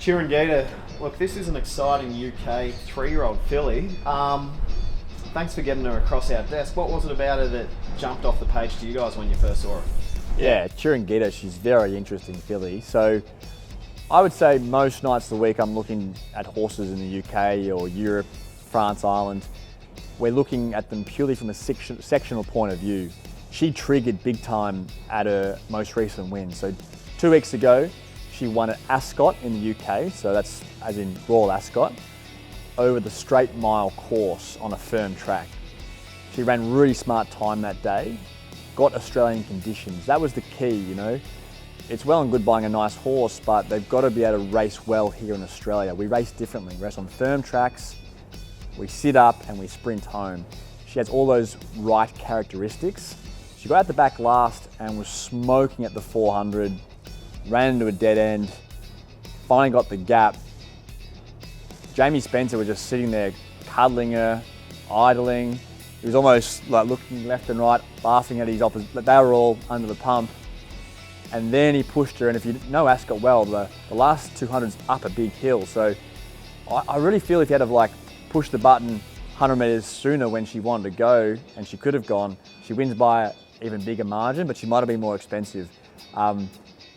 Chiringita, look, this is an exciting UK 3-year-old filly. Thanks for getting her across our desk. What was it about her that jumped off the page to you guys when you first saw her? Yeah, Chiringita, she's very interesting filly. So I would say most nights of the week I'm looking at horses in the UK or Europe, France, Ireland. We're looking at them purely from a sectional point of view. She triggered big time at her most recent win. So 2 weeks ago, she won at Ascot in the UK, so that's as in Royal Ascot, over the straight mile course on a firm track. She ran really smart time that day, got Australian conditions. That was the key, you know. It's well and good buying a nice horse, but they've got to be able to race well here in Australia. We race differently. We race on firm tracks, we sit up and we sprint home. She has all those right characteristics. She got out the back last and was smoking at the 400, ran into a dead end, finally got the gap. Jamie Spencer was just sitting there cuddling her, idling. He was almost like looking left and right, laughing at his opposite. They were all under the pump. And then he pushed her, and if you know Ascot well, the last 200's up a big hill. So I really feel if you had to like push the button 100 metres sooner when she wanted to go, and she could have gone, she wins by an even bigger margin, but she might have been more expensive.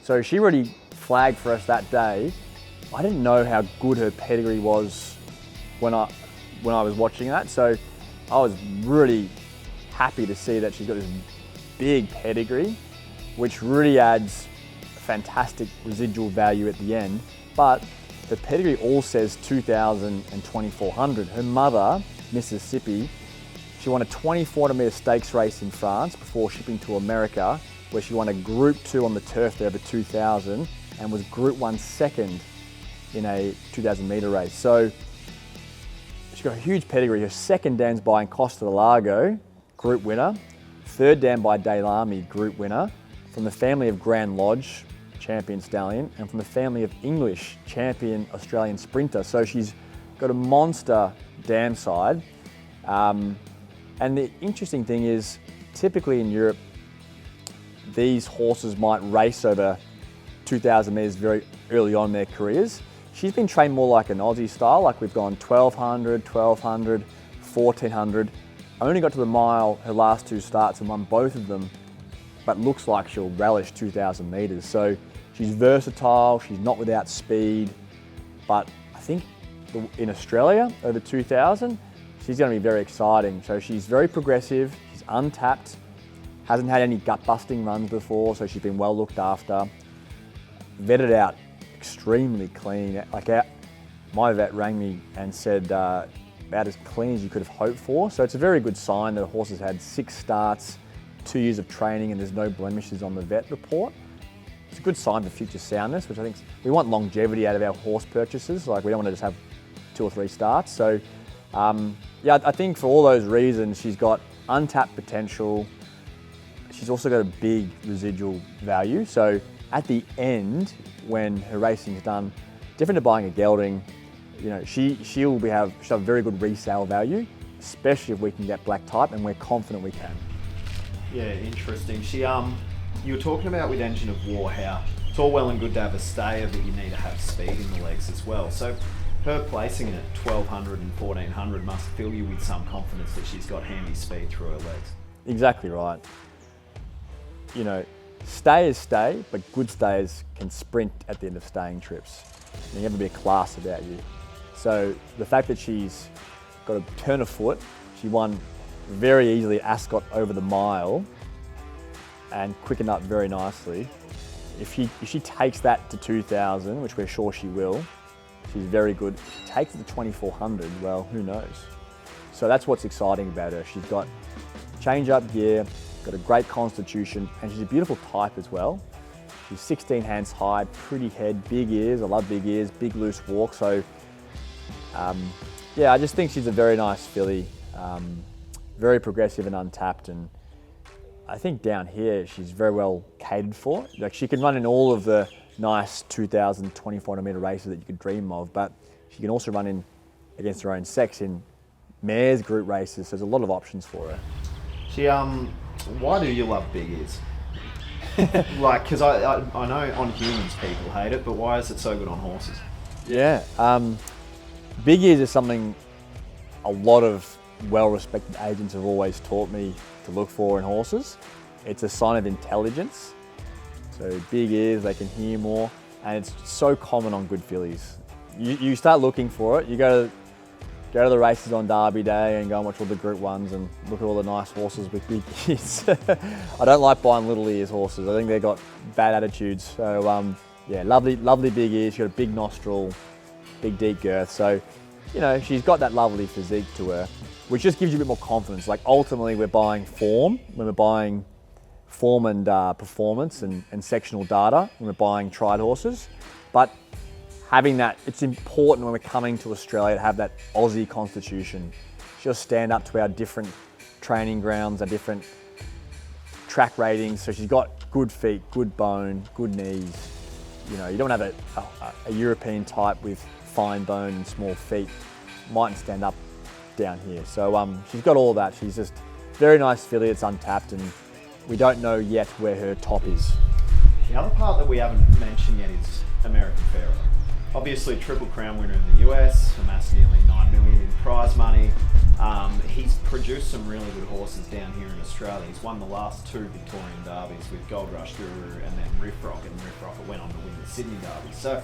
So she really flagged for us that day. I didn't know how good her pedigree was when I was watching that. So I was really happy to see that she's got this big pedigree, which really adds fantastic residual value at the end. But the pedigree all says 2,000 and 2,400. Her mother, Mississippi, she won a 2,400 metre stakes race in France before shipping to America, where she won a Group 2 on the turf there over 2,000 and was Group 1 second in a 2,000 metre race. So she's got a huge pedigree. Her second dan's by in Costa del Lago, Group winner. Third dan by Daylami, Group winner. From the family of Grand Lodge, champion stallion, and from the family of English, champion Australian sprinter. So she's got a monster dam side. And the interesting thing is, typically in Europe, these horses might race over 2,000 metres very early on in their careers. She's been trained more like an Aussie style, like we've gone 1,200, 1,200, 1,400. Only got to the mile her last 2 starts and won both of them, but looks like she'll relish 2,000 metres. So she's versatile, she's not without speed, but I think in Australia, over 2,000, she's going to be very exciting. So she's very progressive, she's untapped, hasn't had any gut-busting runs before, so she's been well looked after. Vetted out extremely clean. Like my vet rang me and said about as clean as you could have hoped for. So it's a very good sign that a horse has had 6 starts, 2 years of training, and there's no blemishes on the vet report. It's a good sign for future soundness, which I think we want longevity out of our horse purchases. Like we don't want to just have 2 or 3 starts. So yeah, I think for all those reasons, she's got untapped potential. She's also got a big residual value. So at the end, when her racing's done, different to buying a gelding, you know, she'll have very good resale value, especially if we can get black type, and we're confident we can. Yeah, interesting. You were talking about with Engine of War how it's all well and good to have a stayer, but you need to have speed in the legs as well. So her placing it at 1,200 and 1,400 must fill you with some confidence that she's got handy speed through her legs. Exactly right. You know, stayers stay, but good stayers can sprint at the end of staying trips. You have to be a class about you. So the fact that she's got a turn of foot, she won very easily at Ascot over the mile and quickened up very nicely. If she takes that to 2,000, which we're sure she will, she's very good. If she takes it to 2,400, well, who knows? So that's what's exciting about her. She's got change-up gear, got a great constitution, and she's a beautiful type as well. She's 16 hands high, pretty head, big ears. I love big ears, big loose walk. So yeah, I just think she's a very nice filly, very progressive and untapped. And I think down here, she's very well catered for. Like she can run in all of the nice 2,000, 2,400 metre races that you could dream of, but she can also run in against her own sex in mares group races. So there's a lot of options for her. Why do you love big ears? Like, because I know on humans people hate it, but why is it so good on horses? Yeah, big ears is something a lot of well-respected agents have always taught me to look for in horses. It's a sign of intelligence. So big ears, they can hear more, and it's so common on good fillies. You start looking for it. You go to the races on Derby Day and go and watch all the Group 1s and look at all the nice horses with big ears. I don't like buying little ears horses. I think they've got bad attitudes. So yeah, lovely big ears. She's got a big nostril, big deep girth. So, you know, she's got that lovely physique to her, which just gives you a bit more confidence. Like ultimately we're buying form, when we're buying form and performance and sectional data, when we're buying tried horses. But having that, it's important when we're coming to Australia to have that Aussie constitution. Just stand up to our different training grounds, our different track ratings. So she's got good feet, good bone, good knees. You know, you don't have a European type with fine bone and small feet. Mightn't stand up down here. So she's got all that. She's just very nice filly. It's untapped, and we don't know yet where her top is. The other part that we haven't mentioned yet is American Pharaoh. Obviously, Triple Crown winner in the US, amassed nearly $9 million in prize money. He's produced some really good horses down here in Australia. He's won the last 2 Victorian derbies with Gold Rush Guru and then Riff Rocket, and Riff Rocket went on to win the Sydney Derby. So,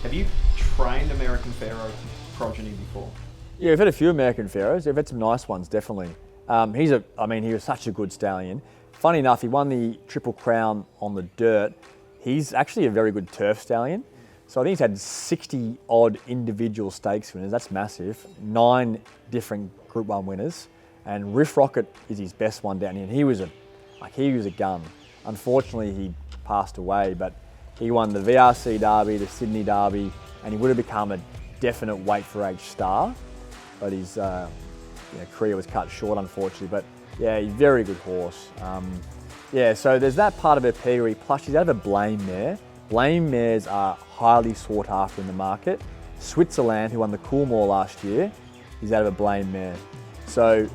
have you trained American Pharaoh progeny before? Yeah, we've had a few American Pharaohs. We've had some nice ones, definitely. He was such a good stallion. Funny enough, he won the Triple Crown on the dirt. He's actually a very good turf stallion. So I think he's had 60 odd individual stakes winners. That's massive. 9 different Group 1 winners, and Riff Rocket is his best one down here. And he was a gun. Unfortunately, he passed away, but he won the VRC Derby, the Sydney Derby, and he would have become a definite weight for age star. But his career was cut short, unfortunately. But yeah, he's a very good horse. Yeah, so there's that part of her pedigree. Plus, she's out of a blame mare. Blame mares are highly sought after in the market. Switzerland, who won the Coolmore last year, is out of a blame mare. So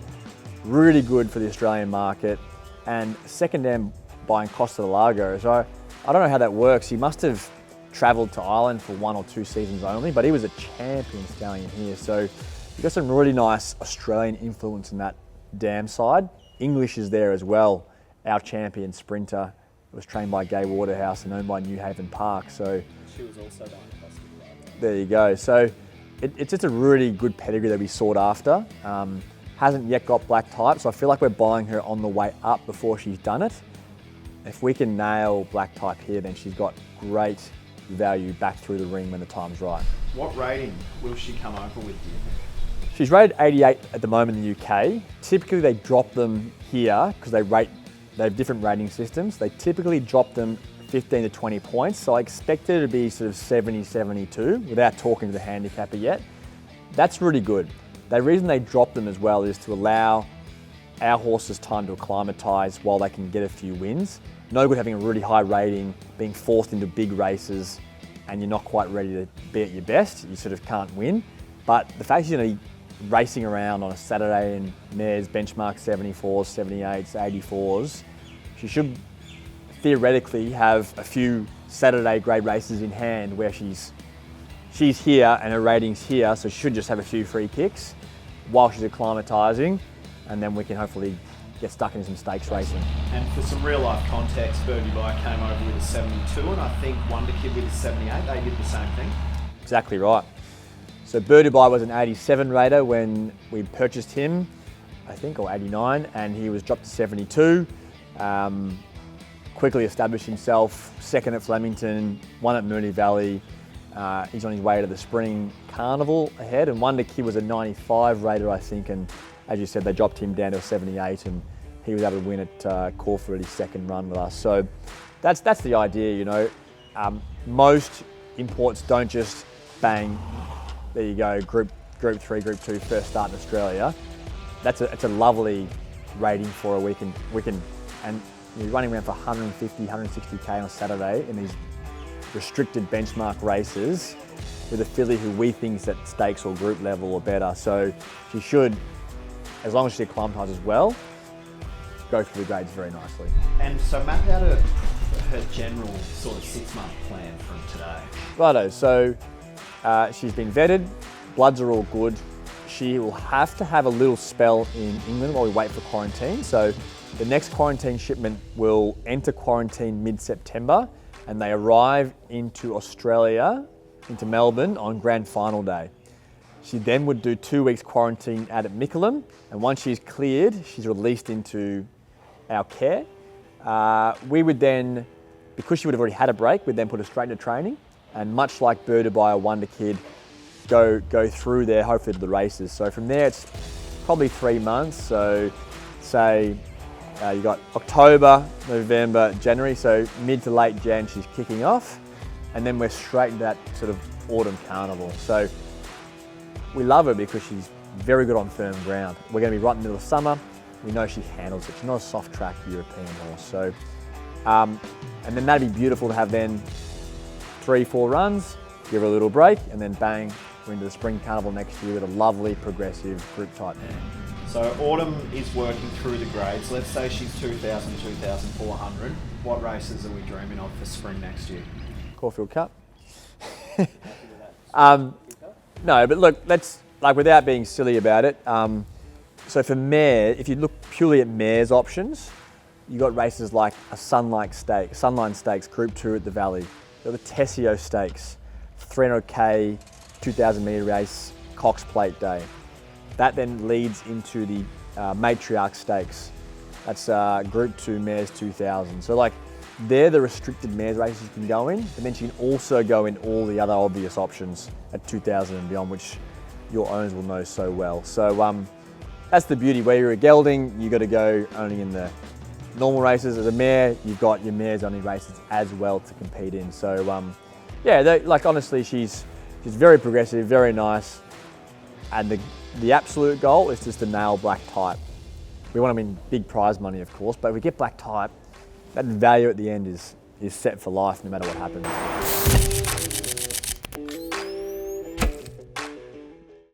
really good for the Australian market. And second dam buying Costa del Lago. So I don't know how that works. He must have travelled to Ireland for 1 or 2 seasons only, but he was a champion stallion here. So you've got some really nice Australian influence in that dam side. English is there as well. Our champion sprinter was trained by Gay Waterhouse and owned by New Haven Park. So She was also buying Costa del Lago. there you go. So it's just a really good pedigree that we sought after. Hasn't yet got black type, so I feel like we're buying her on the way up before she's done it. If we can nail black type here, then she's got great value back through the ring when the time's right. What rating will she come over with, do you think? She's rated 88 at the moment in the UK. Typically they drop them here because they have different rating systems. They typically drop them 15 to 20 points. So I expect her to be sort of 70, 72 without talking to the handicapper yet. That's really good. The reason they drop them as well is to allow our horses time to acclimatise while they can get a few wins. No good having a really high rating, being forced into big races and you're not quite ready to be at your best. You sort of can't win. But the fact she's going to be racing around on a Saturday in mares benchmark 74s, 78s, 84s, she should theoretically have a few Saturday grade races in hand where she's here and her rating's here, so she should just have a few free kicks while she's acclimatising, and then we can hopefully get stuck into some stakes racing. And for some real life context, Birdie Bye came over with a 72, and I think Wonder Kid with a 78, they did the same thing. Exactly right. So Birdie Bye was an 87 rater when we purchased him, I think, or 89, and he was dropped to 72. Quickly established himself, second at Flemington, won at Moonee Valley. He's on his way to the Spring Carnival ahead, and Wonder Kid was a 95 rater, I think, and as you said, they dropped him down to a 78, and he was able to win at Caulfield his second run with us. So that's the idea, you know. Most imports don't just bang, there you go, Group 3, Group 2, first start in Australia. It's a lovely rating for her. We can, and you're running around for 150, 160K on a Saturday in these restricted benchmark races with a filly who we think is at stakes or group level or better. So she should, as long as she acclimatises well, go through the grades very nicely. And so map out her general sort of 6-month plan from today. Righto, so She's been vetted, bloods are all good. She will have to have a little spell in England while we wait for quarantine. So the next quarantine shipment will enter quarantine mid-September, and they arrive into Australia, into Melbourne on grand final day. She then would do 2 weeks quarantine out at Mickleham, and once she's cleared, she's released into our care. We would then, because she would have already had a break, we'd then put her straight into training, and much like Birded by a Wonder Kid, go through there, hopefully to the races. So from there, it's probably 3 months. So say you got October, November, January, so mid to late Jan, she's kicking off, and then we're straight into that sort of autumn carnival. So we love her because she's very good on firm ground. We're going to be right in the middle of summer. We know she handles it. She's not a soft track European horse. So, and then that'd be beautiful to have then 3-4 runs, give her a little break, and then bang, we're into the spring carnival next year with a lovely progressive group type mare. So Autumn is working through the grades. Let's say she's 2,000, 2,400. What races are we dreaming of for spring next year? Caulfield Cup. No, but look, let's, like, without being silly about it, so for mare, if you look purely at mare's options, you got races like a Sunline Stakes Group 2 at the Valley. You've got the Tessio Stakes, 300k, 2,000 metre race, Cox Plate Day. That then leads into the Matriarch Stakes. That's Group 2 mares 2,000. So like, they're the restricted mares races you can go in, but then you can also go in all the other obvious options at 2,000 and beyond, which your owners will know so well. So that's the beauty. Where you're a gelding, you got to go only in the normal races. As a mare, you've got your mares only races as well to compete in. So yeah, like honestly, she's very progressive, very nice, and the absolute goal is just to nail black type. We want to win big prize money, of course, but if we get black type, that value at the end is set for life no matter what happens.